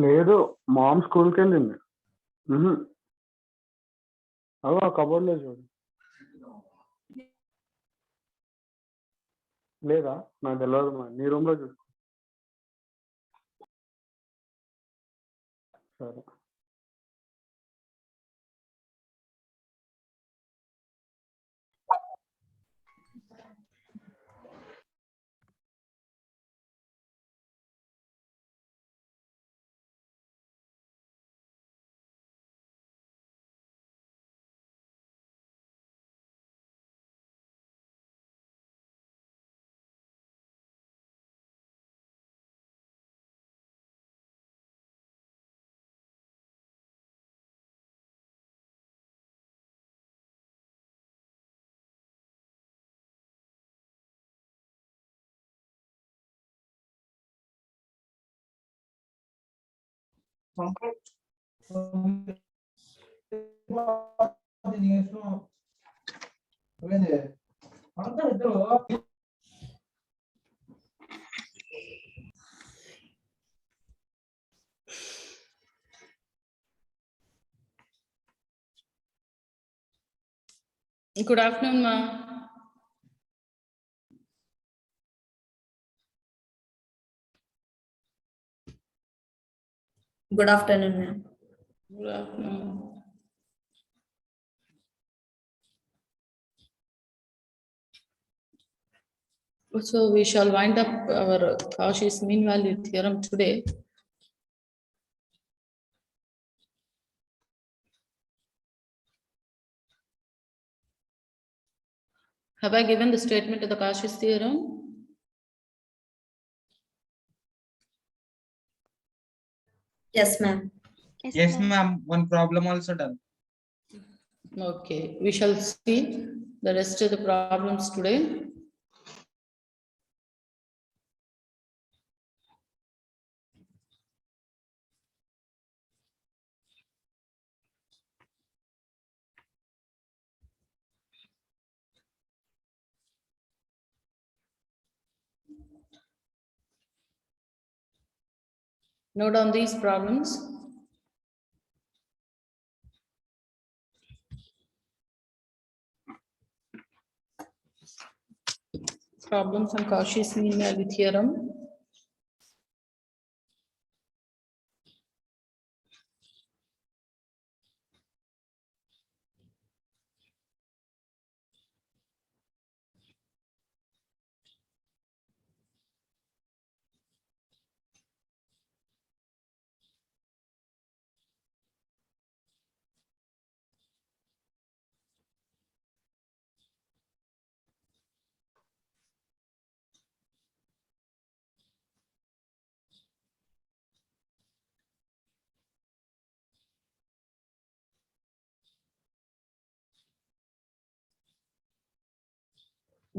లేదు మామ్ స్కూల్కి వెళ్ళింది. అదో కబోర్డ్ లో చూడు. లేదా నాకు తెలియదు, నీ రూమ్ లో చూసుకో. సరే. Good afternoon, ma. Good afternoon, ma'am. Good afternoon. So we shall wind up our Cauchy's mean value theorem today. Have I given the statement of the Cauchy's theorem? Yes, ma'am. Yes, ma'am. One problem also done. Okay, we shall see the rest of the problems today. Note down these problems. Problems on Cauchy's mean value theorem.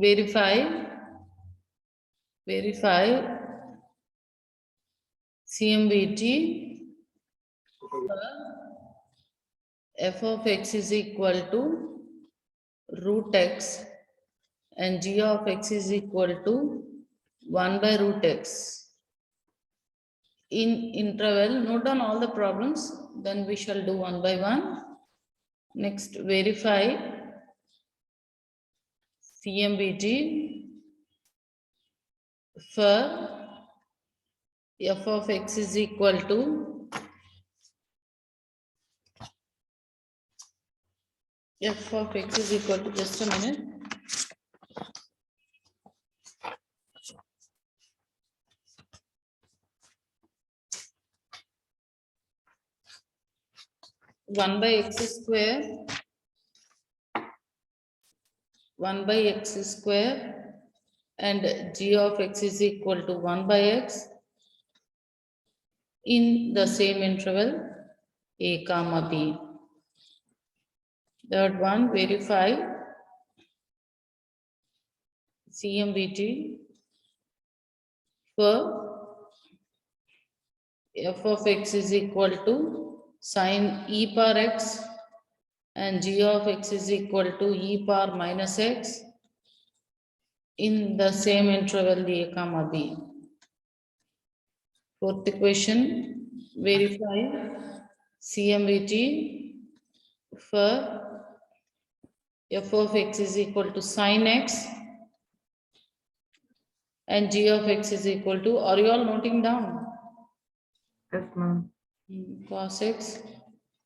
Verify CMVT f of x is equal to root x and g of x is equal to 1 by root x. In interval, note down all the problems, then we shall do one by one. Next, verify CMVT for f of x is equal to f of x is equal to, just a minute. One by x square, 1 by x square, and g of x is equal to 1 by x in the same interval a comma b. Third one, verify CMVT for f of x is equal to sine e power x and g of x is equal to e power minus x in the same interval A comma B. Fourth question, verify CMVT for f of x is equal to sin x and g of x is equal to, are you all noting down? Yes, ma'am. Cos x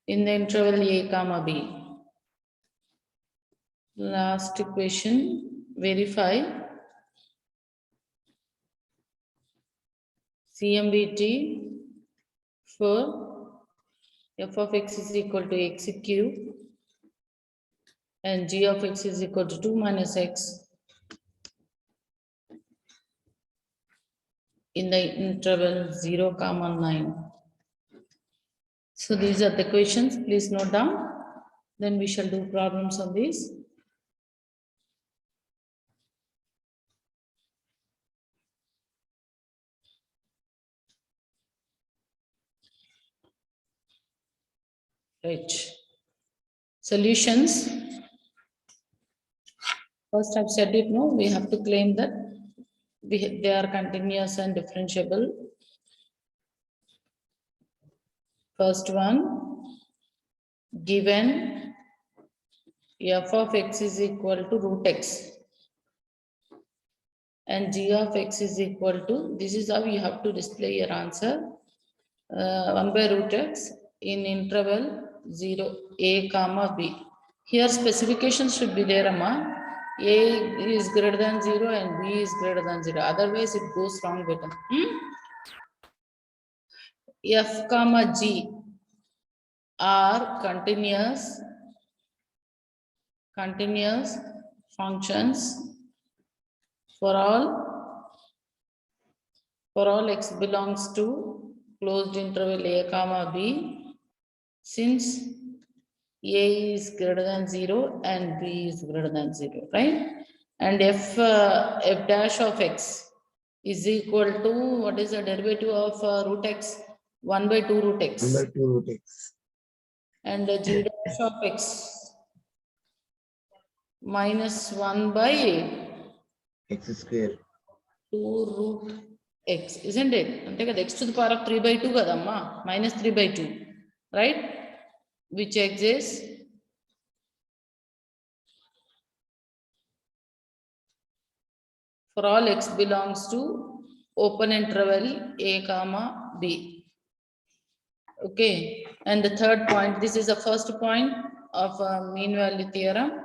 in the interval A comma B. Last equation, verify CMVT for f of x is equal to x cube and g of x is equal to 2 minus x in the interval 0 comma 9. So these are the questions, please note down. Then we shall do problems on these. Right. Solutions. First I've said it, no, we have to claim that they are continuous and differentiable. First one, given f of x is equal to root x and g of x is equal to, this is how you have to display your answer, 1 by root x in interval 0 a comma b. Here specification should be there, amma. A is greater than 0 and b is greater than 0, otherwise it goes wrong beta. F comma g are continuous functions for all x belongs to closed interval a comma b, since a is greater than 0 and b is greater than 0, right? And f dash of x is equal to, what is the derivative of root x? 1 by 2 root x. 1 by 2 root x. And g dash of x minus 1 by X square. 2 root x, isn't it? Ante kada x to the power of 3 by 2 kadamma, minus 3 by 2, right? Which exists for all x belongs to open interval a comma b. Okay, and the third point, this is the first point of mean value theorem,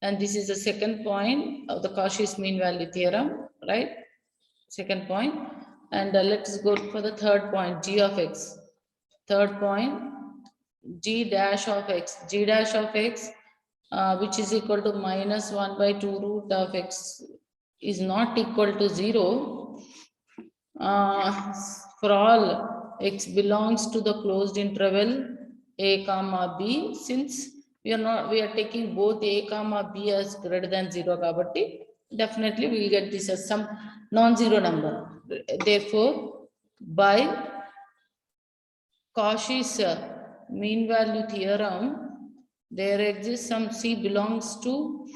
and this is the second point of the Cauchy's mean value theorem, right? Second point, and let's go for the third point, g of x. Third point, g dash of x, which is equal to minus 1 by 2 root of x is not equal to 0 for all x belongs to the closed interval a comma b, since we are taking both a comma b as greater than 0 kabatti, definitely we will get this as some non-zero number. Therefore, by Cauchy's mean value theorem, there exists some c belongs to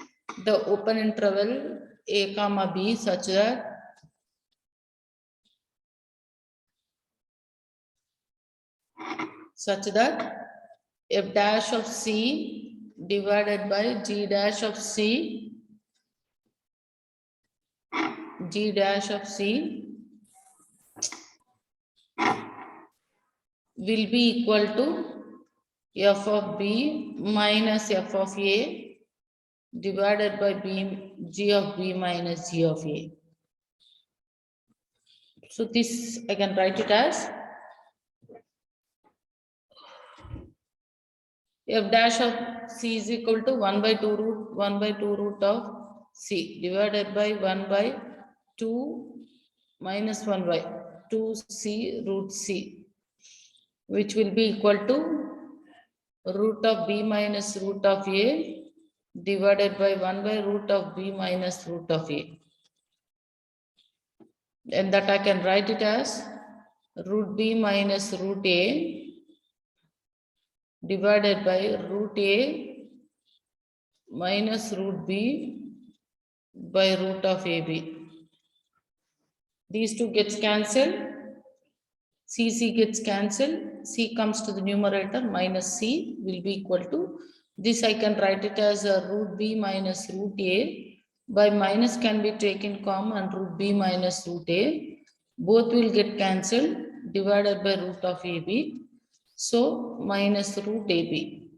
the open interval a comma b such that f dash of c divided by g dash of c will be equal to f of b minus f of a divided by g of b minus g of a. So this I can write it as f dash of c is equal to 1 by 2 root of c divided by 1 by 2 minus 1 by 2c root c, which will be equal to root of b minus root of a divided by 1 by root of b minus root of a. And that I can write it as root b minus root a divided by root a minus root b by root of AB. These two gets cancelled. CC gets cancelled. C comes to the numerator, minus C will be equal to this. I can write it as a root B minus root A. By minus can be taken common, root B minus root A. Both will get cancelled, divided by root of AB. So minus root AB.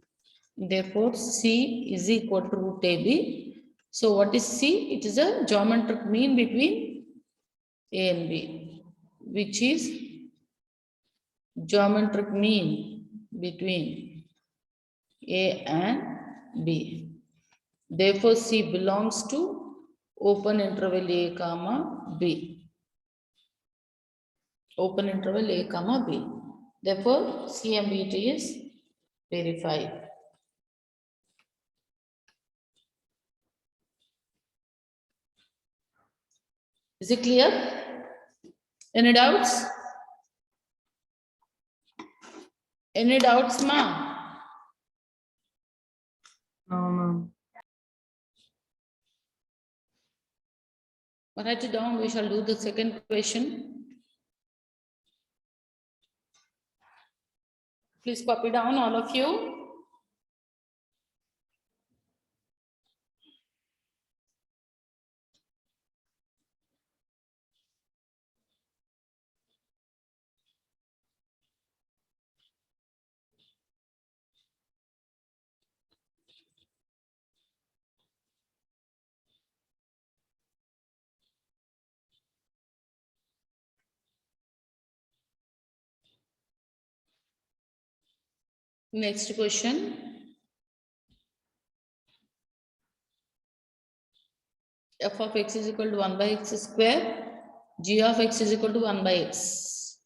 Therefore, C is equal to root AB. So what is C? It is a geometric mean between A and B, which is geometric mean between A and B. Therefore, C belongs to open interval A comma B. Open interval A comma B. Therefore, C and B is verified. Is it clear? Any doubts? Any doubts, ma? No, ma'am. Write it down. We shall do the second question. Please copy down, all of you. Next question. F of x is equal to 1 by x square. G of x is equal to 1 by x.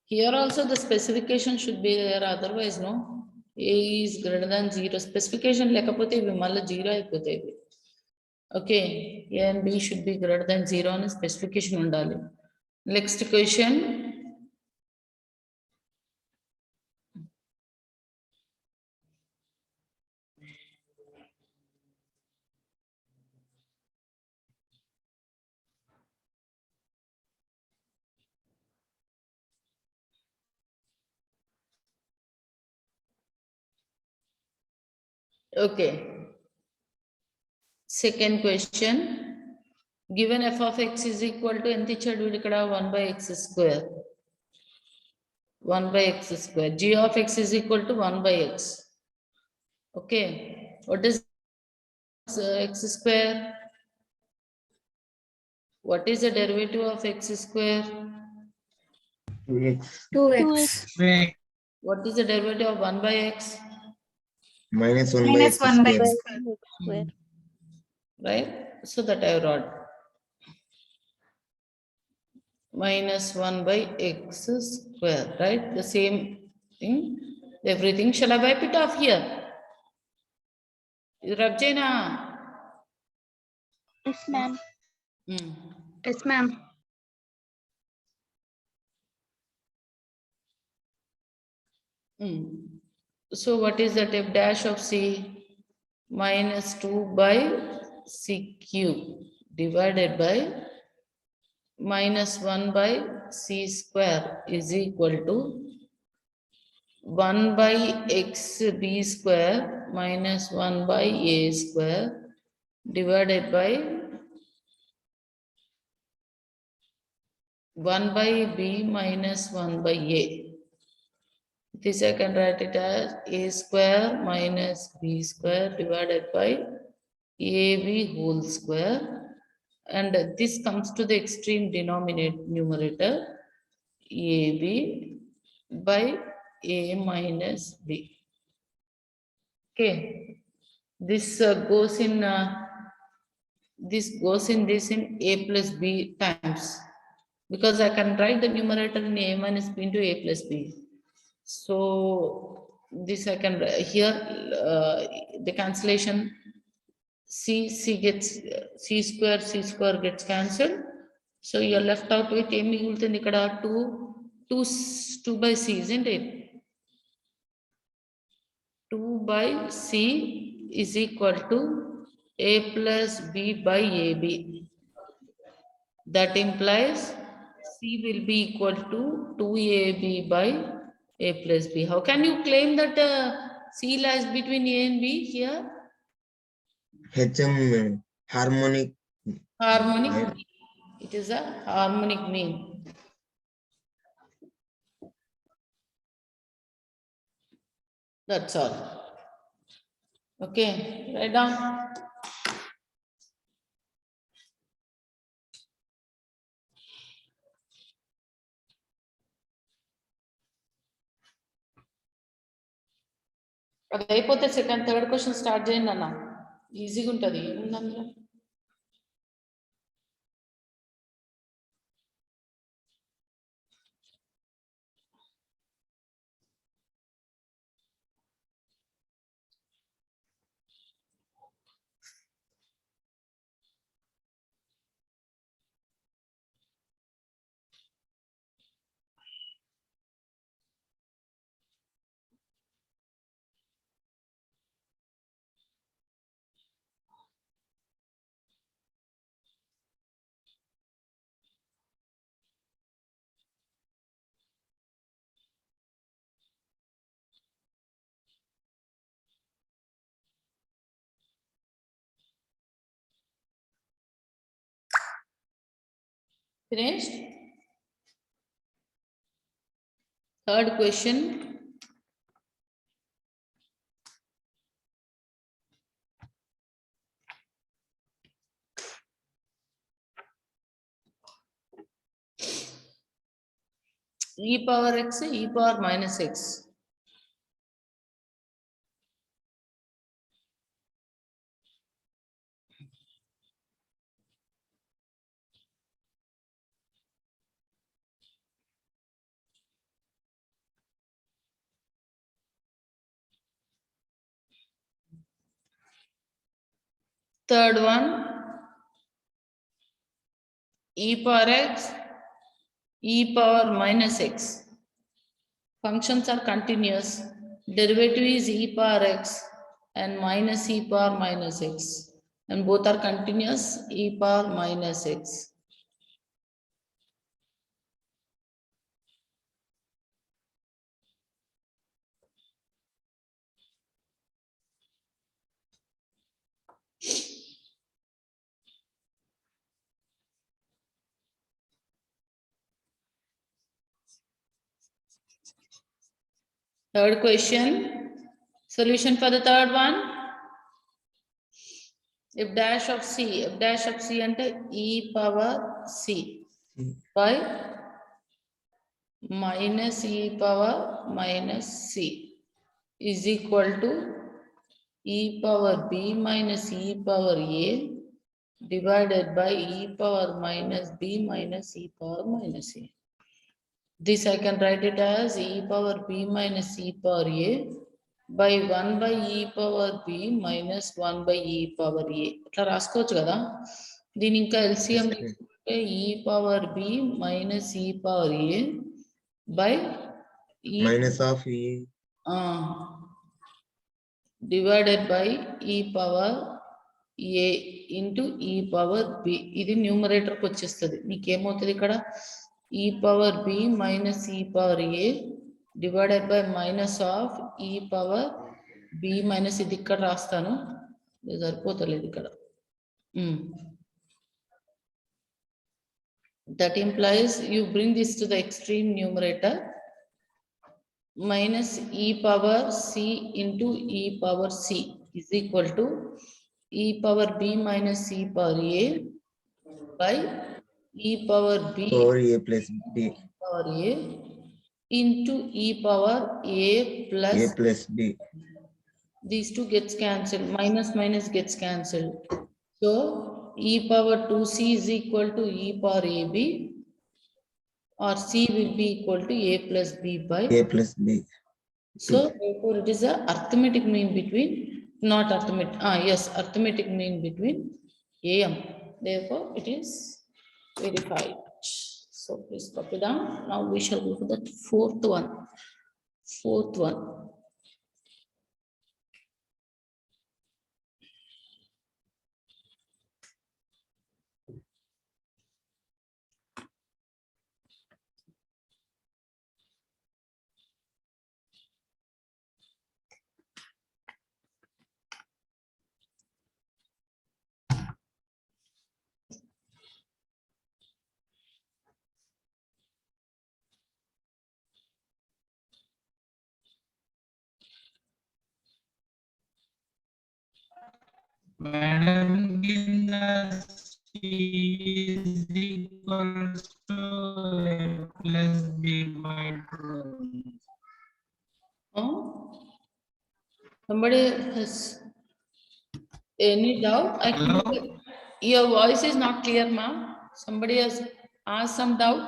Here also the specification should be there, otherwise no. A is greater than 0. Specification lekapothe ivi malla 0 ayipotayi. Okay, A and B should be greater than 0 and specification undali. Next question. Okay. Second question. Given f of x is equal to enti chadu ikkada 1 by x square. 1 by x square. G of x is equal to 1 by x. Okay. What is x square? What is the derivative of x square? 2x 2x. Wait, What is the derivative of 1 by x? minus 1 by Minus x 1 by square. x. Right? So that I wrote. Minus 1 by x square, right? The same thing. Everything. Shall I wipe it off here? Rabjana. Yes, ma'am. Yes, ma'am. So what is that f dash of c? Minus 2 by c cube divided by minus 1 by c square is equal to 1 by x b square minus 1 by a square divided by 1 by b minus 1 by a. This I can write it as a square minus b square divided by ab whole square, and this comes to the extreme denominator numerator ab by a minus b. Okay, this goes in a plus b times, because I can write the numerator in a minus b into a plus b. So this I can here the cancellation c gets c square gets cancelled. So you're left out with a migultundi ikkada 2 by c, isn't it? 2 by c is equal to A plus B by AB. That implies C will be equal to 2AB by A plus B. How can you claim that C lies between A and B here? HM harmonic. Harmonic Right. mean. It is a harmonic mean. That's all. Okay, write down. అది అయిపోతే second third question start చేయండి అన్న ఈజీగా ఉంటుంది ఏముంది అందులో finished. Third question. E power x, e power minus x. Third one, e power x, e power minus x. Functions are continuous. Derivative is e power x and minus e power minus x. And both are continuous, e power minus x. Third question, solution for the third one. F dash of c ante e power c by minus e power minus c is equal to e power b minus e power a divided by e power minus b minus e power minus a. This I can write it as e power b minus e power a by 1 by e power b minus 1 by e power a. అట్లా రాసుకోవచ్చు కదా దీని ఇంకా LCM తీసుకుంటే e power b minus e power a by e minus of e divided by e power a into e power b. ఇది numerator కి వచ్చేస్తుంది నీకేమవుతుంది ఇక్కడ e power b minus e power a divided by minus of e power b minus ఇది ఇక్కడ రాస్తాను ఇది సరిపోతలేదు ఇక్కడ that implies you bring this to the extreme numerator minus e power c into e power c is equal to e power b minus e power a by e power b over a plus b power a into e power a plus b. These two gets cancelled, minus minus gets cancelled. So e power 2c is equal to e power ab or c will be equal to a plus b by a plus b. So therefore it is a arithmetic mean between, not arithmetic, yes, arithmetic mean between am. Therefore it is verified. So please copy down. Now we shall go to the fourth one. Madam, C is equals to A plus B by 2. Oh, somebody has any doubt? I Hello? think your voice is not clear, ma'am. Somebody has asked some doubt.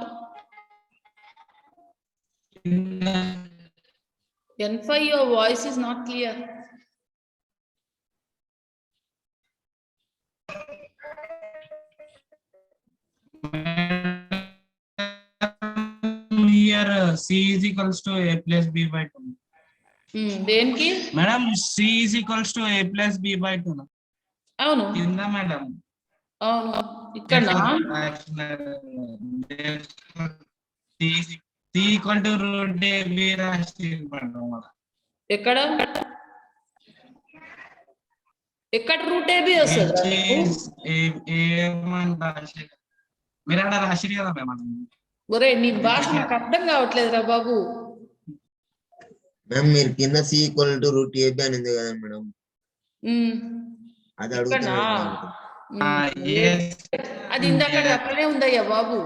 N5, your voice is not clear. Here C is equals to A plus B by 2. దేనికి? Madam, C is equals to A plus B by 2. అవును కింద madam అవును ఇక్కడ C equal to root A B రాసి ఎక్కడ route AB వస్తుంది? మీరు అక్కడ రాసిరు కదా మేడం. ఒరే నీ భాష నాకు అర్థం కావట్లేదురా బాబు. మ్యామ్ మీరు కింద C equal to root AB అని ఉంది కదా మేడం, అది ఇక్కడనా? అడుగుతున్నాను. అది ఇందాక అక్కడే ఉందయ్యా బాబు.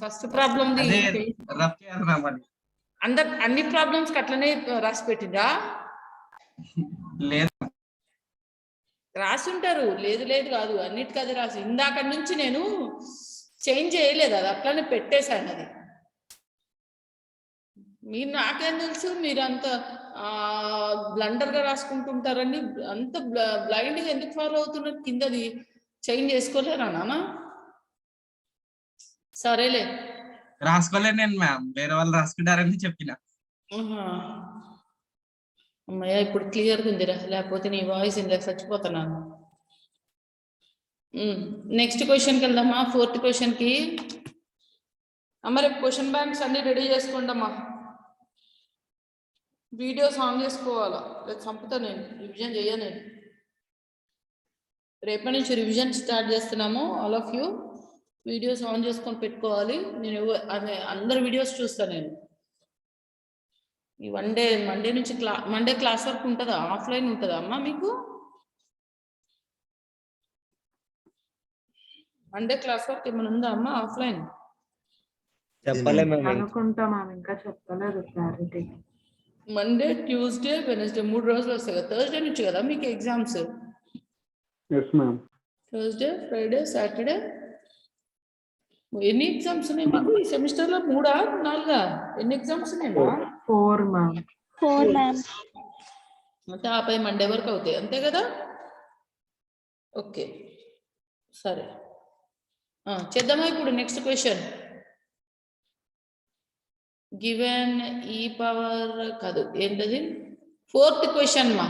ఫస్ట్ ప్రాబ్లం అన్ని ప్రాబ్లమ్స్ అట్లనే రాసి పెట్టిందా? లేదు రాసి ఉంటారు. లేదు లేదు కాదు, అన్నిటికీ అది రాసి. ఇందాక నుంచి నేను చేంజ్ చేయలేదు, అది అట్లనే పెట్టేశాను. అది మీరు నాకేం తెలుసు మీరు అంత బ్లండర్ గా రాసుకుంటుంటారని. అంత బ్లైండ్ గా ఎందుకు ఫాలో అవుతున్నారు? కిందది చేంజ్ చేసుకోలేరా నాన్న? సరేలే రాసుకోలేదు నేను మ్యామ్, వేరే వాళ్ళు రాసుకుంటారని చెప్పిన. అమ్మయ్య ఇప్పుడు క్లియర్గా ఉందిరా, లేకపోతే నీ వాయిస్ ఇందాక చచ్చిపోతున్నాను. నెక్స్ట్ క్వశ్చన్కి వెళ్దామా? 4th క్వశ్చన్కి. అమ్మ రేపు క్వశ్చన్ బ్యాంక్స్ అన్ని రెడీ చేసుకోండి అమ్మా. వీడియోస్ ఆన్ చేసుకోవాలా, రేపు చంపుతా నేను, రివిజన్ చెయ్య నేను. రేపటి నుంచి రివిజన్ స్టార్ట్ చేస్తున్నాము. All of you videos on చేసుకొని పెట్టుకోవాలి. నేను అందరు వీడియోస్ చూస్తాను నేను. ఈ మండే నుంచి మండే క్లాస్ వర్క్ ఉంటుందా? ఆఫ్లైన్ ఉంటుందా అమ్మా మీకు? మండే క్లాస్ వర్క్ ఏమైనా ఉందా అమ్మా ఆఫ్లైన్? అనుకుంటా మ్యామ్, ఇంకా చెప్పలేదు క్లారిటీ. మండే, ట్యూస్డే, వెనస్డే 3 రోజులు వస్తాయి కదా. థర్స్డే నుంచి కదా మీకు exams? Yes ma'am. Thursday, Friday, Saturday. ఎన్ని ఎగ్జామ్స్ ఉన్నాయి మీకు ఈ సెమిస్టర్ లో? 3 4 ఎన్ని ఎగ్జామ్స్ ఉన్నాయి? 4 మ్యామ్. 4 మ్యామ్. అంటే ఆపై మండే వరకు అవుతాయి అంతే కదా? ఓకే సరే చేద్దామా ఇప్పుడు నెక్స్ట్ క్వశ్చన్. గివెన్ ఈ పవర్ కాదు ఏంటది? 4th క్వశ్చన్ మా.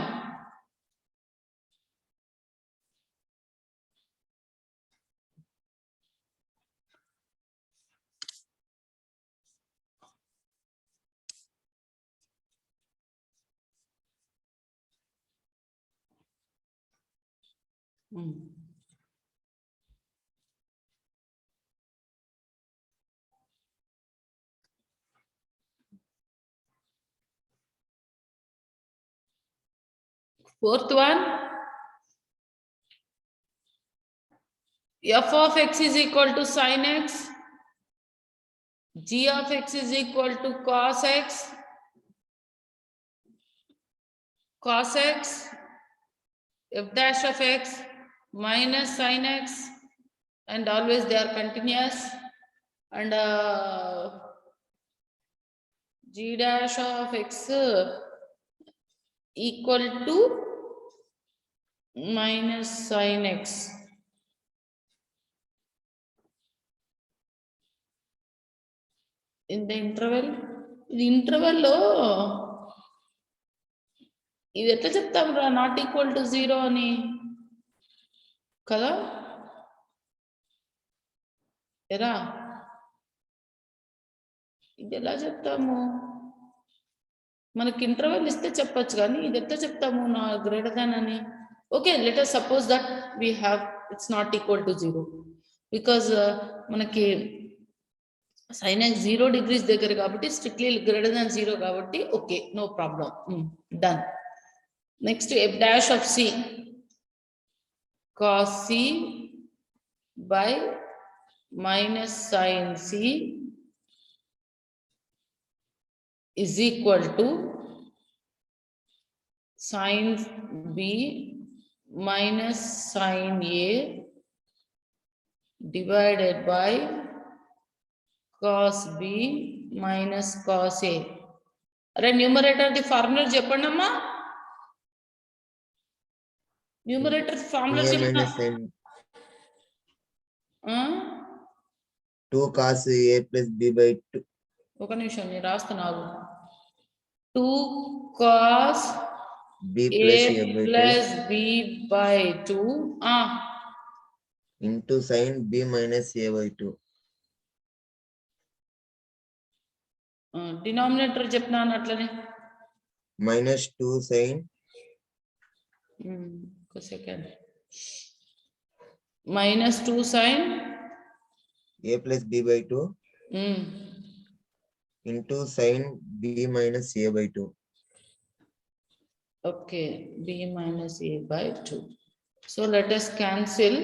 Fourth one, f of x is equal to sin x, g of x is equal to cos x, f dash of x minus sin x, and always they are continuous, and g dash of x equal to minus sin x. In the interval, ఇది interval లో ఇది ఎట్లా చెప్తాం రా? Not equal to 0 అని కదా ఎరా? ఇది ఎలా చెప్తాము? మనకి ఇంటర్వెల్ ఇస్తే చెప్పొచ్చు, కానీ ఇది ఎట్లా చెప్తాము నా గ్రేటర్ దాన్ అని? Okay, let us suppose that we have it's not equal to 0 because మనకి sin x 0 degrees దగ్గర కాబట్టి strictly greater than 0 కాబట్టి okay, no problem, done. Next f dash of c cos C by minus sin C is equal to sin B minus sin A divided by cos B minus cos A. అరే numerator the formula చెప్పండి అమ్మా. Numerator formula A చెప్పిన minus sin 2 cos A plus B by 2. ఒక నిమిషం నేను రాస్తున్నాను. 2 cos B plus A A by 2 plus B by 2 into sin B minus A by 2. Denominator చెప్పినాను అట్లనే. Minus 2 sin ఒక second. Minus 2 sin A plus B by 2 into sin B minus A by 2. okay, B minus A by 2. So let us cancel.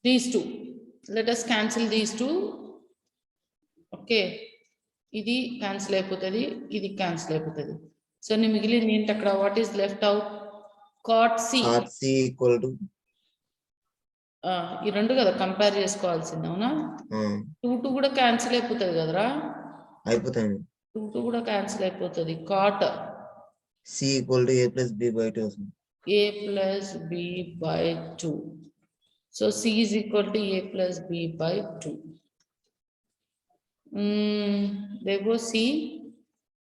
These two. Let us cancel these two. Okay. ఇది cancel అయిపోతుంది, ఇది cancel అయిపోతుంది. So నీ మిగిలింది ఏంటి అక్కడ? What is left out? cot C. Cot C equal to ఈ రెండు కదా కంపేర్ చేసుకోవాల్సింది, అవునా? 2 కూడా క్యాన్సిల్ అయిపోతుంది కదరా. అయిపోతాయి. 2 కూడా క్యాన్సిల్ అయిపోతుంది. cot C equal to A plus B by 2. A plus B by 2. So C is equal to A plus B by 2. There goes C,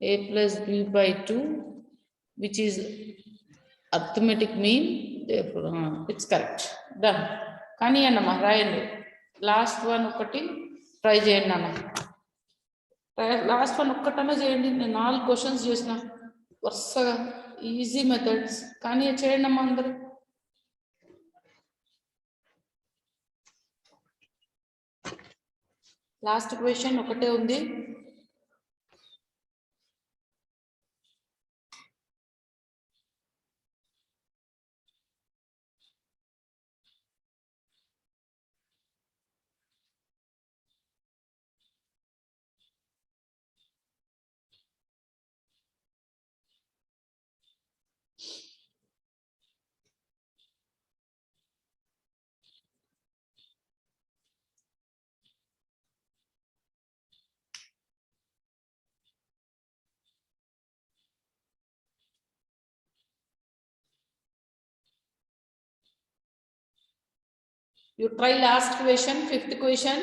A plus B by 2, which is arithmetic mean. Therefore, it's correct. Done. కానీ అన్నమా రాయండి. Last one ఒకటి try చేయండి అన్న. Last one ఒక్కటన్నా చేయండి. నేను 4 questions చేసిన వరుసగా ఈజీ మెథడ్స్, కానీ చేయండి అమ్మా అందరూ. లాస్ట్ క్వశ్చన్ ఒకటే ఉంది. You try last question, 5th question.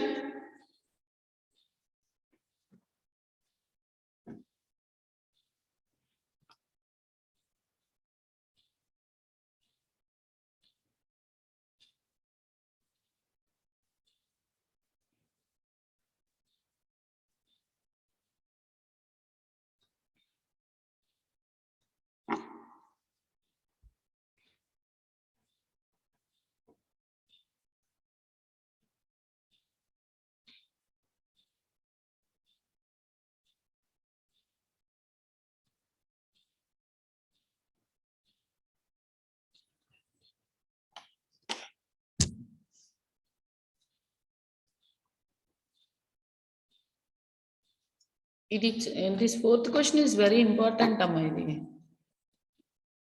This 4th question is very important, amma idi.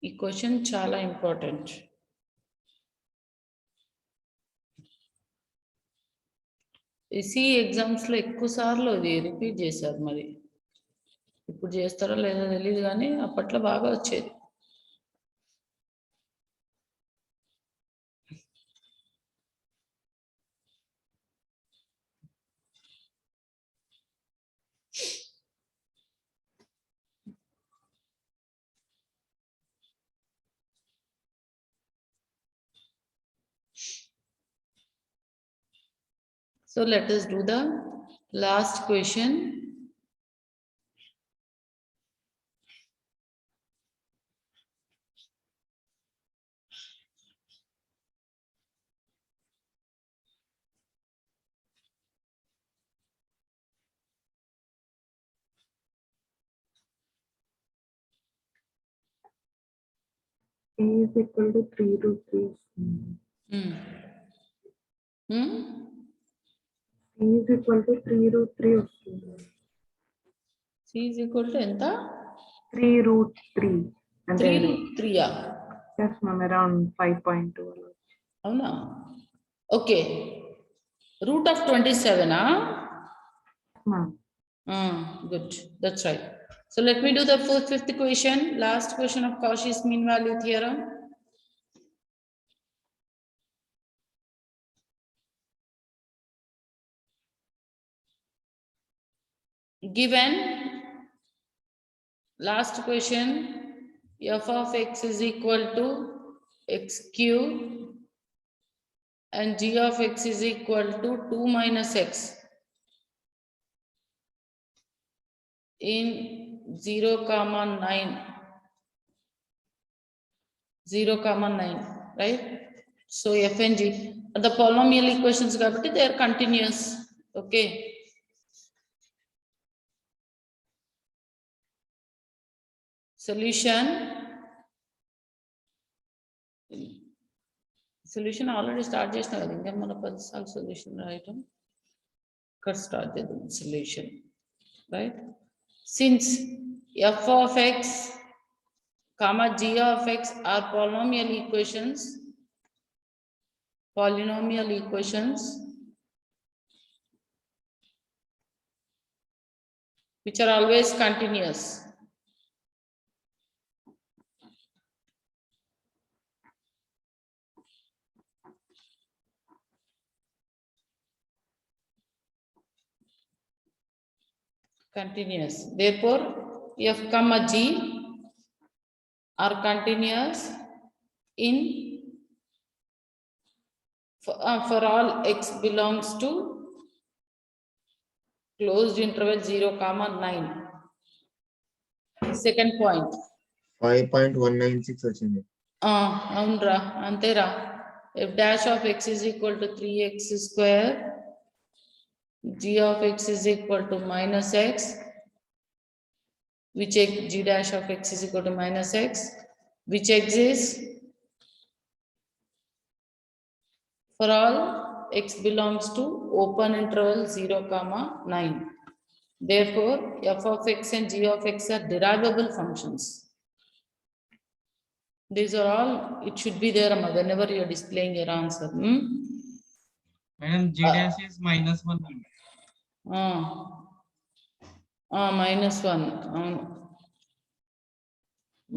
ఈ క్వశ్చన్ చాలా ఇంపార్టెంట్. ఎస్సీ ఎగ్జామ్స్ లో ఎక్కువ సార్లు ఇది రిపీట్ చేశారు. మరి ఇప్పుడు చేస్తారో లేదో తెలియదు, కానీ అప్పట్లో బాగా వచ్చేది. So let us do the last question. C is equal to 3 root 3 వస్తుంది. C is equal to 3 root 3 వస్తుంది. C is equal to ఎంత 3 root 3 అంటే 3 root 3 yes ma'am around 5.2 అలా. అవునా okay root of 27 ma'am. Good, that's right. So let me do the fifth equation, last question of Cauchy's mean value theorem. Given last question, f of x is equal to x cube and g of x is equal to 2 minus x in 0, 9, 0, 9, right? So f and g are the polynomial equations, they are continuous. Okay. Solution already start చేసిన కదా ఇంకా మన 10 సార్లు solution రాయటం ఇక్కడ start చేద్దాం solution right since f of x comma g of x are polynomial equations which are always continuous. Therefore, f comma g are continuous in for all x belongs to closed interval 0, 9. Second point. 5.196 వచ్చింది. అవునరా అంతేరా f dash of x is equal to 3x square, g of x is equal to minus x, which g dash of x is equal to minus x, which exists for all x belongs to open interval 0, 9. Therefore, f of x and g of x are derivable functions. These are all, it should be there whenever you are displaying your answer. Madam, g dash is -1. -1.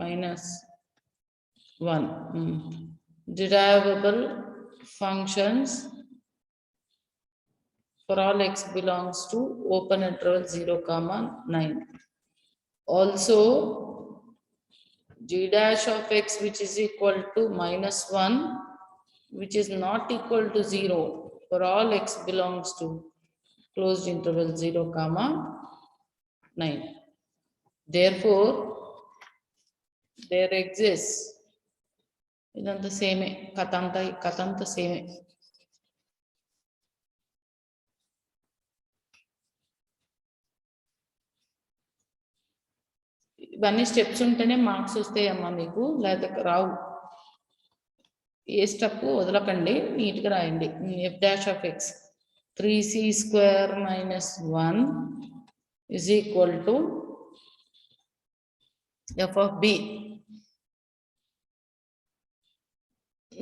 -1. Derivable functions for all x belongs to open interval 0, 9. Also, g dash of x which is equal to -1, which is not equal to 0 for all x belongs to closed interval 0, 9. Therefore, there exists idantha same katanta same. ఇవన్నీ steps ఉంటేనే marks వస్తాయమ్మా మీకు, లేకపోతే రావు. ఏ step వదలకండి, నీట్గా రాయండి. F dash of X 3c square minus 1 is equal to f of b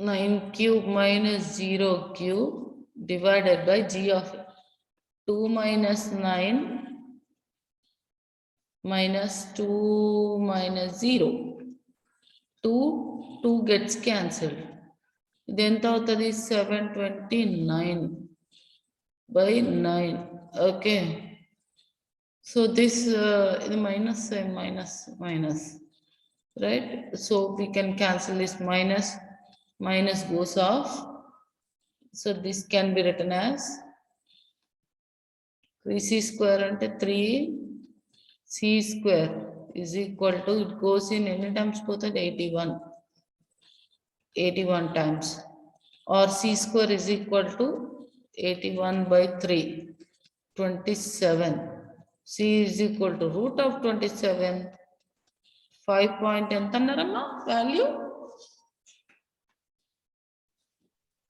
9 cube minus 0 cube divided by g of 2 minus 9 minus 2 minus 0. 2 gets cancelled. Then the 729 by 9. Okay. So this minus, right? So we can cancel this minus goes off. So this can be written as 3c square and 3c square is equal to, it goes in any times both at 81 times, or c square is equal to 81 by 3, 27. C is equal to root of 27, 5 point ఎంత అన్నారమ్మా value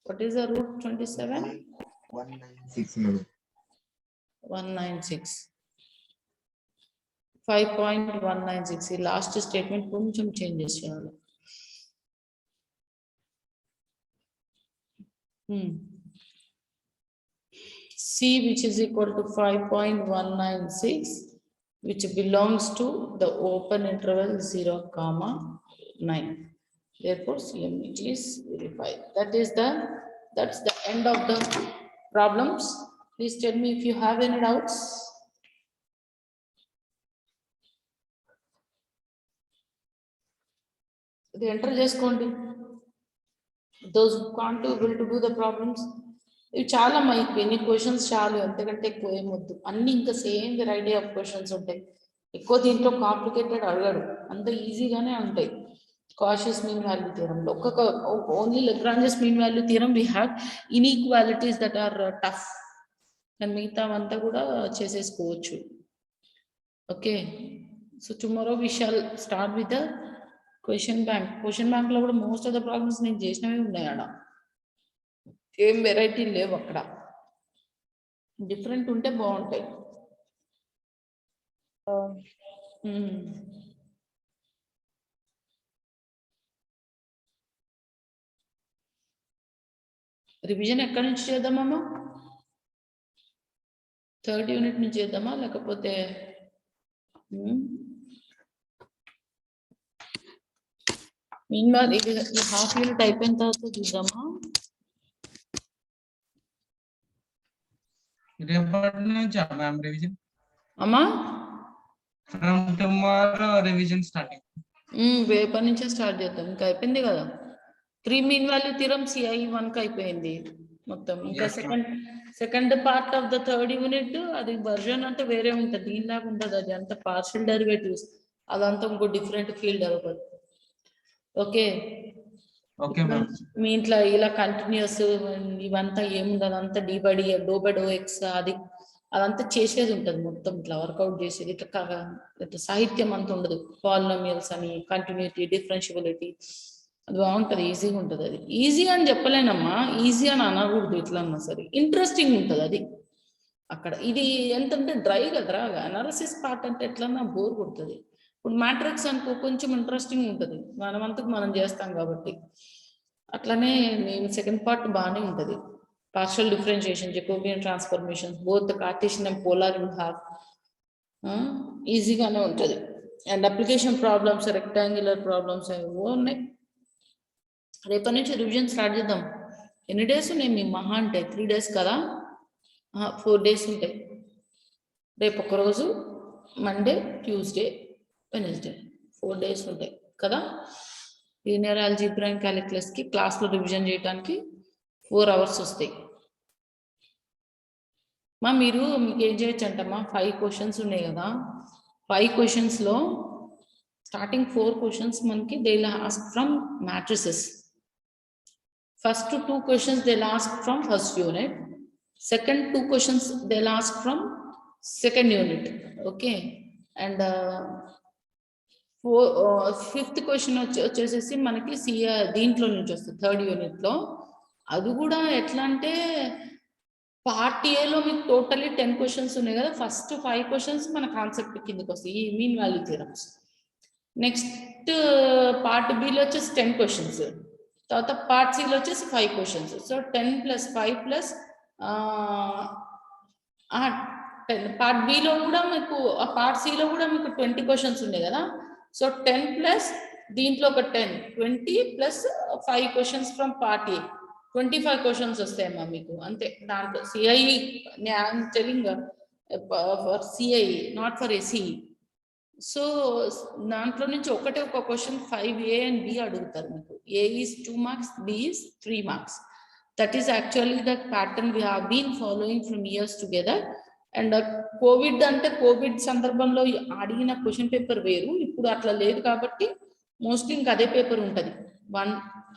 What is the root 27? 196 ma'am. 196. 5.196. ఈ last statement కొంచెం changes చేయాలి. C, which is equal to 5.196, which belongs to the open interval 0, 9. Therefore, CME is verified. That's the end of the problems. Please tell me if you have any doubts. The enter చేసుకోండి. Those who can't able to do the problems. ఇవి చాలా mic ఎన్ని questions చాలు, ఎంతకంటే ఎక్కువ ఏమొద్దు. అన్ని ఇంకా సేమ్ వెరైటీ ఆఫ్ క్వశ్చన్స్ ఉంటాయి. ఎక్కువ దీంట్లో కాంప్లికేటెడ్ అడగడు, అంత ఈజీగానే ఉంటాయి. కాషియస్ మీన్ వాల్యూ థియరంలో ఒక్కొక్క only Lagrange's mean value theorem we have inequalities that are tough, కానీ మిగతావంతా కూడా చేసేసుకోవచ్చు. Okay, so tomorrow we shall start with the question bank. Question bank లో కూడా మోస్ట్ ఆఫ్ ద ప్రాబ్లమ్స్ నేను చేసినవి ఉన్నాయి. ఆడ ఏం వెరైటీ లేవు, అక్కడ డిఫరెంట్ ఉంటే బాగుంటాయి. రివిజన్ ఎక్కడి నుంచి చేద్దామమ్మా? 3rd యూనిట్ నుంచి చేద్దామా, లేకపోతే మీన్వాల్ ఇది హాఫ్ యూనిట్ అయిపోయిన తర్వాత చూద్దామా? రేపటి నుంచి మ్యామ్ రివిజన్ అమ్మా ఫ్రమ్ టుమారో రివిజన్ స్టార్టింగ్. రేపటి నుంచే స్టార్ట్ చేద్దాం. ఇంకా అయిపోయింది కదా 3 మీన్ వాల్యూ థియరం CI 1 అయిపోయింది మొత్తం. ఇంకా second part of the 3rd unit అది వర్జన్ అంటే వేరే ఉంటుంది, దీనిలాగా ఉంటుంది. అది అంత పార్షియల్ డెరివేటివ్స్, అదంతా ఇంకో డిఫరెంట్ ఫీల్డ్ అవుతుంది. Okay okay ma'am. మీ ఇంట్లో ఇలా కంటిన్యూస్ ఇవంతా ఏముండదు, అంతా D/D ∂x అది అదంతా చేసేది ఉంటుంది మొత్తం, ఇట్లా వర్కౌట్ చేసేది. ఇట్లా సాహిత్యం అంత ఉండదు. పాలినామియల్స్ అని, కంటిన్యూటీ, డిఫరెన్షియబిలిటీ, అది బాగుంటుంది, ఈజీగా ఉంటుంది. అది ఈజీ అని చెప్పలేనమ్మా, ఈజీ అని అనకూడదు. ఎట్లా అన్నా సరే ఇంట్రెస్టింగ్ ఉంటుంది అది అక్కడ. ఇది ఎంతంటే డ్రై కదరా, అనాలిసిస్ పార్ట్ అంటే ఎట్లన్నా బోర్ కొడుతుంది. ఇప్పుడు మ్యాట్రిక్స్ అనుకో కొంచెం ఇంట్రెస్టింగ్ ఉంటుంది, మనమంతకు మనం చేస్తాం కాబట్టి. అట్లనే నేను సెకండ్ పార్ట్ బాగానే ఉంటుంది. Partial differentiation, Jacobian transformations, both Cartesian and polar will have ఈజీగానే ఉంటుంది. And application problems, rectangular problems ఏవో ఉన్నాయి. రేపటి నుంచి రివిజన్ స్టార్ట్ చేద్దాం. ఎన్ని డేస్ ఉన్నాయి మీ మహా అంటే? 3 days కదా, 4 days ఉంటాయి. రేపు ఒకరోజు, మండే, ట్యూస్డే, వెనస్డే, 4 days ఉంటాయి కదా. లీనియర్ ఆల్జీబ్రా అండ్ క్యాలిక్యులస్ కి క్లాస్లో రివిజన్ చేయడానికి 4 hours వస్తాయి. మీకు ఏం చేయొచ్చు అంటమ్మా, 5 questions ఉన్నాయి కదా. 5 questions లో స్టార్టింగ్ 4 questions మనకి they will ask from matrices. First 2 questions they will ask from first unit. Second 2 questions they will ask from second unit. Okay, and 5th question వచ్చేసేసి మనకి దీంట్లో నుంచి వస్తుంది 3rd యూనిట్ లో. అది కూడా ఎట్లా అంటే పార్ట్ ఏలో మీకు టోటలీ 10 questions ఉన్నాయి కదా. ఫస్ట్ 5 questions మన కాన్సెప్ట్ కిందకి వస్తాయి, ఈ mean value theorems. Next part below వచ్చేసి 10 questions, తర్వాత పార్ట్ సిలో వచ్చేసి 5 questions. సో 10 + 5 + 10. పార్ట్ బిలో కూడా మీకు, పార్ట్ సిలో కూడా మీకు 20 questions ఉన్నాయి కదా. సో 10 ప్లస్ దీంట్లో ఒక 10, 20 + 5 questions from part A, 25 questions వస్తాయమ్మా మీకు అంతే. దాంట్లో CI telling for CI, not for SE. So దాంట్లో నుంచి ఒక క్వశ్చన్ 5A and B అడుగుతారు మీకు. A is 2 marks, B is 3 marks. That is actually the pattern we have been following from years together. And Covid అంటే Covid సందర్భంలో అడిగిన question paper వేరు, ఇప్పుడు అట్లా లేదు కాబట్టి మోస్ట్లీ ఇంకా అదే పేపర్ ఉంటుంది. 1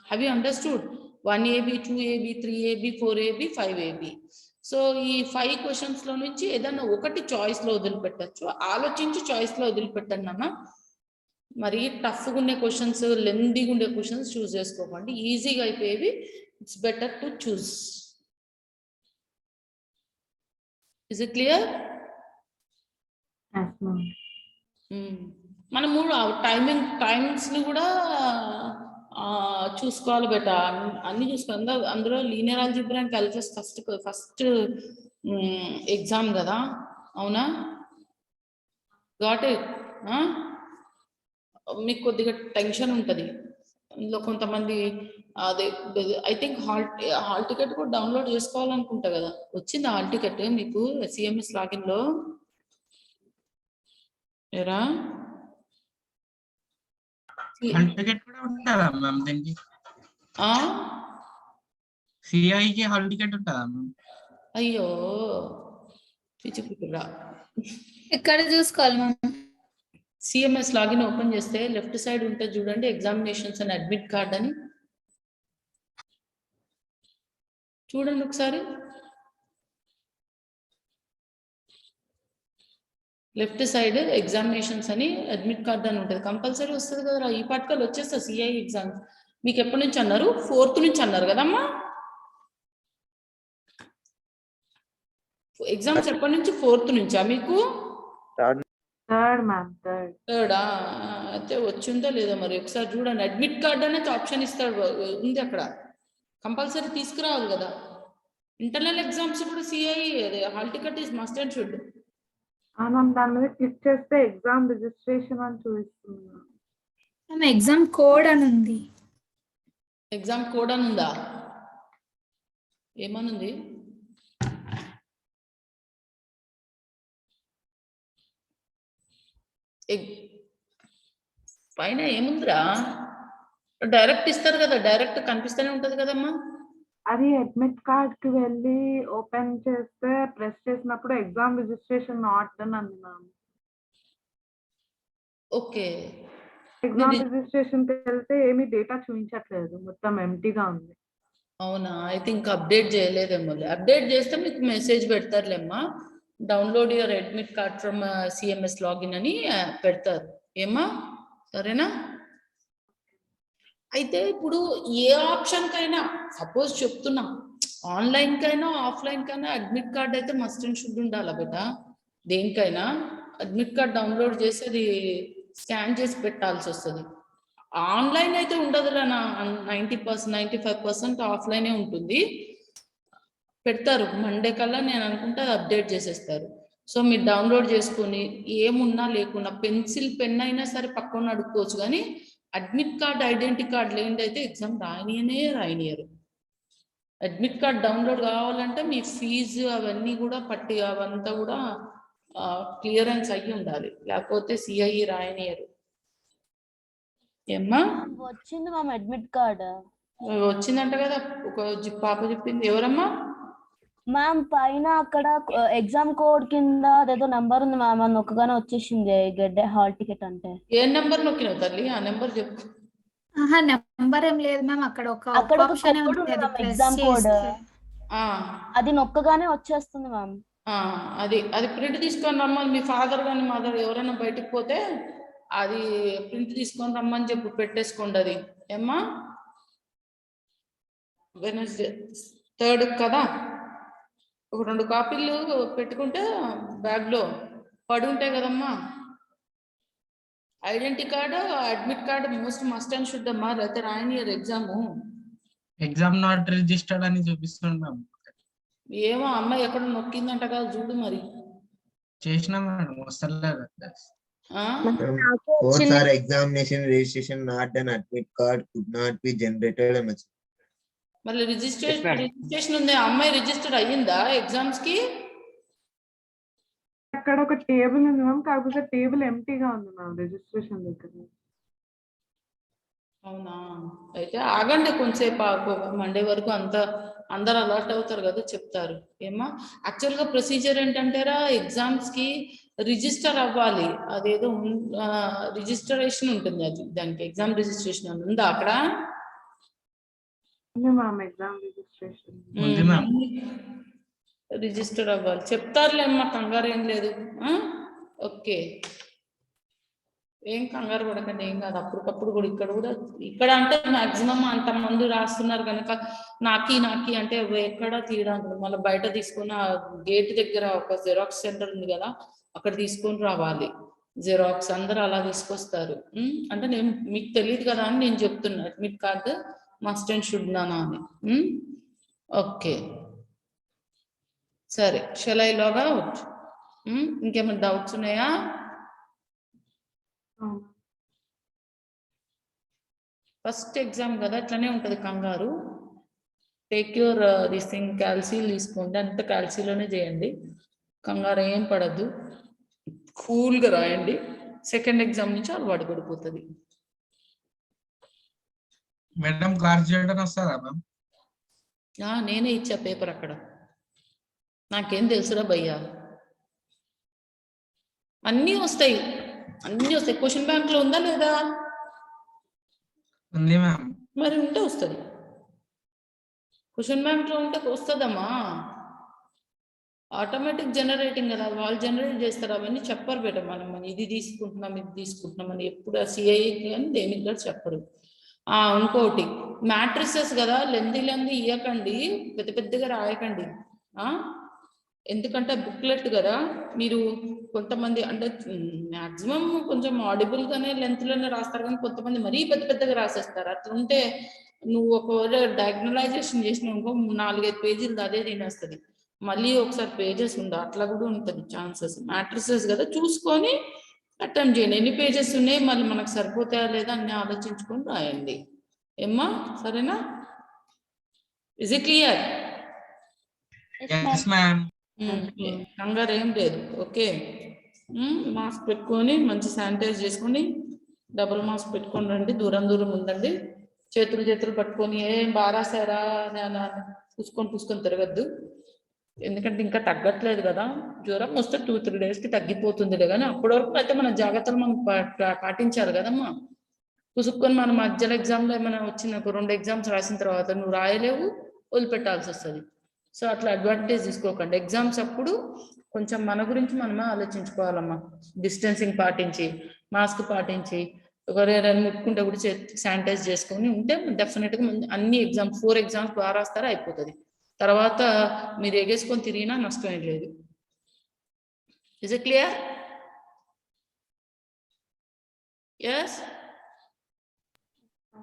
have you understood? 1AB, 2AB, 3AB, 4AB, 5AB. So ఈ 5 questions లో నుంచి ఏదన్నా ఒకటి చాయిస్ లో వదిలిపెట్టచ్చు. ఆలోచించి చాయిస్ లో వదిలిపెట్టండి అన్న. మరి టఫ్గా ఉండే క్వశ్చన్స్, లెందీగా ఉండే క్వశ్చన్స్ చూస్ చేసుకోకండి. ఈజీగా అయిపోయేవి it's better to choose. Is it clear? Yes, ma'am. మనము టైమింగ్స్ ని కూడా చూసుకోవాలి బెట, అన్ని చూసుకోవాలి. అందులో linear algebra and calculus first exam కదా, అవునా? Got it? మీకు కొద్దిగా టెన్షన్ ఉంటుంది ఇందులో. కొంతమంది అదే ఐ థింక్ హాల్ టికెట్ కూడా డౌన్లోడ్ చేసుకోవాలనుకుంటా కదా. వచ్చింది హాల్ టికెట్ మీకు సిఎంఎస్ లాగిన్ లో? ఏరా హాల్ టికెట్ కూడా ఉంటుందా మ్యామ్ దీనికి? ఆ సిఐకి హాల్ టికెట్ ఉంటుందా మ్యామ్? అయ్యో పిచ్చిపిచ్చిరా. ఎక్కడ చూసుకోవాలి మ్యామ్? సిఎంఎస్ లాగిన్ ఓపెన్ చేస్తే లెఫ్ట్ సైడ్ ఉంటుంది చూడండి, ఎగ్జామినేషన్స్ అండ్ అడ్మిట్ కార్డ్ అని. చూడండి ఒకసారి. లెఫ్ట్ సైడ్ ఎగ్జామినేషన్స్ అని అడ్మిట్ కార్డ్ అని ఉంటుంది, కంపల్సరీ వస్తుంది కదా. ఈ పాటికల్ వచ్చేస్తా సిఐ ఎగ్జామ్. మీకు ఎప్పటి నుంచి అన్నారు? 4th నుంచి అన్నారు కదమ్మా. ఎగ్జామ్స్ ఎప్పటి నుంచి? 4th నుంచా మీకు? Third, ma'am. Third. థర్డా? అయితే వచ్చిందో లేదో మరి ఒకసారి చూడండి. అడ్మిట్ కార్డ్ అనేది ఆప్షన్ ఇస్తాడు, ఉంది అక్కడ. కంపల్సరీ తీసుకురావాలి కదా. ఇంటర్నల్ ఎగ్జామ్స్ ఇప్పుడు CI hall ticket is must and should. Ma'am దాని మీద క్లిక్ చేస్తే ఎగ్జామ్ రిజిస్ట్రేషన్ అని చూపిస్తుంది. ఎగ్జామ్ కోడ్ అని ఉంది. ఎగ్జామ్ కోడ్ అని ఉందా? ఏమనుంది? పైన ఏముందిరా? డైరెక్ట్ ఇస్తారు కదా, డైరెక్ట్ కనిపిస్తూనే ఉంటది కదమ్మా. అది అడ్మిట్ కార్డ్ కి వెళ్ళి ఓపెన్ చేస్తే ప్రెస్ చేసినప్పుడు ఎగ్జామ్ రిజిస్ట్రేషన్ నాట్ డన్ అంది మ్యామ్. ఓకే, ఎగ్జామ్ రిజిస్ట్రేషన్ కి వెళ్తే ఏమీ డేటా చూపించట్లేదు, మొత్తం ఎంటీగా ఉంది. అవునా? ఐ థింక్ అప్డేట్ చేయలేదేమో. అప్డేట్ చేస్తే మీకు మెసేజ్ పెడతారులేమ్మా, download your admit card from CMS login అని పెడతారు. ఏమా? సరేనా? అయితే ఇప్పుడు ఏ ఆప్షన్ కైనా సపోజ్ చెప్తున్నా, ఆన్లైన్ కైనా ఆఫ్లైన్ కైనా అడ్మిట్ కార్డ్ అయితే మస్ట్ అండ్ షుడ్ ఉండాలా బేట. దేనికైనా అడ్మిట్ కార్డ్ డౌన్లోడ్ చేసి అది స్కాన్ చేసి పెట్టాల్సి వస్తుంది. ఆన్లైన్ అయితే ఉండదురా, 90% 95% ఆఫ్లైనే ఉంటుంది. పెడతారు మండే కల్లా, నేను అనుకుంటే అది అప్డేట్ చేసేస్తారు. సో మీరు డౌన్లోడ్ చేసుకొని ఏమున్నా లేకున్నా పెన్సిల్ పెన్ అయినా సరే పక్కన అడుక్కోవచ్చు, కానీ అడ్మిట్ కార్డ్ ఐడెంటిటీ కార్డ్ లేనిది అయితే ఎగ్జామ్ రాయనియరు. అడ్మిట్ కార్డ్ డౌన్లోడ్ కావాలంటే మీ ఫీజు అవన్నీ కూడా అవంతా కూడా క్లియరెన్స్ అయ్యి ఉండాలి, లేకపోతే సిఐ రాయనియరు. ఏమ్మా? వచ్చింది మ్యామ్ అడ్మిట్ కార్డ్. వచ్చిందంట కదా, ఒక పాప చెప్పింది. ఎవరమ్మా? మ్యామ్ పైన అక్కడ ఎగ్జామ్ కోడ్ కింద అదేదో నెంబర్ ఉంది మ్యామ్, అది నొక్కగానే వచ్చేసింది గడ్డ హాల్ టికెట్ అంటే. ఏ నెంబర్ నొక్కినావు తల్లి? ఆ నెంబర్ చెప్పు. నెంబర్ ఏం లేదు మ్యామ్, అక్కడ ఒక ఆప్షన్ ఉంది ఎగ్జామ్ కోడ్, అది నొక్కగానే వచ్చేస్తుంది మ్యామ్. అది ప్రింట్ తీసుకొని రమ్మని మీ ఫాదర్ కానీ మదర్ ఎవరైనా బయటకు పోతే అది ప్రింట్ తీసుకొని రమ్మని చెప్పు, పెట్టేసుకోండి అది. ఏమ్మా? వెనస్డే 3rd కదా, ఒక 2 కాపీలు పెట్టుకుంటే బ్యాగ్లో పడి ఉంటాయి కదమ్మా. Identity card admit card must and should అమ్మా, లేకపోతే రాయనియర్ ఎగ్జాము. ఎగ్జామ్ నాట్ రిజిస్టర్డ్ అని చూపిస్తుంది మ్యామ్. ఏమో అమ్మాయి ఎక్కడ నొక్కిందంట కదా, చూడు మరి. చేసినా మేడం, వస్తలేదు. ఒకసారి examination registration not done, admit card could not be generated అని వచ్చింది. మళ్ళీ రిజిస్ట్రేషన్ ఉంది. అమ్మాయి రిజిస్టర్ అయ్యిందా ఎగ్జామ్స్ కి? అక్కడ ఒక టేబుల్ ఉంది మ్యామ్, కాకపోతే టేబుల్ ఎంటీగా ఉంది మ్యామ్ రిజిస్ట్రేషన్ దగ్గర. అవునా? అయితే ఆగండి కొంచెంసేపు, మండే వరకు అందరు అలర్ట్ అవుతారు కదా, చెప్తారు. ఏమా? యాక్చువల్గా ప్రొసీజర్ ఏంటంటారా, ఎగ్జామ్స్ కి రిజిస్టర్ అవ్వాలి. అదేదో రిజిస్టరేషన్ ఉంటుంది, అది దానికి ఎగ్జామ్ రిజిస్ట్రేషన్ అని ఉందా అక్కడ? మ్యామ్ ఎగ్జామ్ రిజిస్ట్రేషన్ రిజిస్టర్ అవ్వాలి, చెప్తారులే అమ్మా, కంగారు ఏం లేదు. ఓకే. ఏం కంగారు పడకండి, ఏం కాదు. అప్పటికప్పుడు కూడా ఇక్కడ అంటే మాక్సిమం అంతమంది రాస్తున్నారు కనుక నాకి అంటే ఎక్కడ తీయడానికి మళ్ళీ బయట తీసుకుని ఆ గేట్ దగ్గర ఒక జెరాక్స్ సెంటర్ ఉంది కదా, అక్కడ తీసుకొని రావాలి. జెరాక్స్ అందరూ అలా తీసుకొస్తారు. అంటే నేను మీకు తెలియదు కదా అని నేను చెప్తున్నా. Admit card must and should నానా అని. ఓకే సరే, షల్ ఐ లాగ్ అవుట్? ఇంకేమైనా డౌట్స్ ఉన్నాయా? ఫస్ట్ ఎగ్జామ్ కదా, అట్లనే ఉంటుంది కంగారు. టేక్ యూర్ దిస్ థింగ్ క్యాల్సీలు తీసుకోండి, అంత క్యాల్సీలోనే చేయండి. కంగారు ఏం పడద్దు, కూల్గా రాయండి. సెకండ్ ఎగ్జామ్ నుంచి అలవాటు పడిపోతుంది. మేడం క్లాస్ చేయడం వస్తుందా మ్యామ్? నేనే ఇచ్చా పేపర్ అక్కడ, నాకేం తెలుసురా భయ్యా. అన్నీ వస్తాయి. క్వశ్చన్ బ్యాంక్ లో ఉందా లేదా? ఉంది మ్యామ్. మరి ఉంటే వస్తుంది. క్వశ్చన్ బ్యాంక్ లో ఉంటే వస్తుందమ్మా. ఆటోమేటిక్ జనరేటింగ్ కదా, వాళ్ళు జనరేట్ చేస్తారు. అవన్నీ చెప్పరు బేట. మనం ఇది తీసుకుంటున్నాం అని ఎప్పుడు సిఐకి అని దేనికి కూడా చెప్పరు. ఇంకోటి మ్యాట్రిసెస్ కదా, లెంది ఇవ్వకండి, పెద్దగా రాయకండి. ఎందుకంటే బుక్లెట్ కదా, మీరు కొంతమంది అంటే మ్యాక్సిమం కొంచెం ఆడిబుల్ గానే లెంత్ లోనే రాస్తారు, కానీ కొంతమంది మరీ పెద్దగా రాసేస్తారు. అట్లా ఉంటే నువ్వు ఒకవేళ డయాగ్నలైజేషన్ చేసిన ఇంకో 4-5 పేజీలు అదే తినేస్తుంది. మళ్ళీ ఒకసారి పేజెస్ ఉందా, అట్లా కూడా ఉంటుంది ఛాన్సెస్. మ్యాట్రిసెస్ కదా, చూసుకొని అటెంప్ట్ చేయండి. ఎన్ని పేజెస్ ఉన్నాయి, మళ్ళీ మనకు సరిపోతాయా లేదా అన్ని ఆలోచించుకొని రాయండి. ఏమ్మా, సరేనా? Is it clear? Yes ma'am. కంగారు ఏం లేదు. ఓకే, మాస్క్ పెట్టుకొని మంచి శానిటైజ్ చేసుకొని డబుల్ మాస్క్ పెట్టుకొని రండి. దూరం ఉందండి. చేతులు పట్టుకొని ఏం బారాసారా అని పూసుకొని తిరగద్దు. ఎందుకంటే ఇంకా తగ్గట్లేదు కదా. జ్వరం వస్తే 2-3 డేస్కి తగ్గిపోతుందిలే, కానీ అప్పటి వరకు అయితే మన జాగ్రత్తలు మనం పాటించాలి కదమ్మా. పుసుక్కొని మన మధ్యలో ఎగ్జామ్లో ఏమైనా వచ్చిన 2 ఎగ్జామ్స్ రాసిన తర్వాత నువ్వు రాయలేవు, వదిలిపెట్టాల్సి వస్తుంది. సో అట్లా అడ్వాంటేజ్ తీసుకోకండి. ఎగ్జామ్స్ అప్పుడు కొంచెం మన గురించి మనమే ఆలోచించుకోవాలమ్మా. డిస్టెన్సింగ్ పాటించి, మాస్క్ పాటించి, ఎవరైనా ముట్టుకుంటే కూడా శానిటైజ్ చేసుకొని ఉంటే డెఫినెట్గా అన్ని ఎగ్జామ్స్ 4 ఎగ్జామ్స్ బాగా రాస్తారా అయిపోతుంది. తర్వాత మీరు ఎగేసుకొని తిరిగినా నష్టం ఏం లేదు. Is it clear?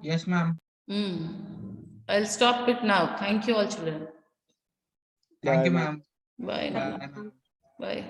Yes ma'am. I'll stop it now. Thank you all children. Thank you ma'am. Bye. Bye. Bye.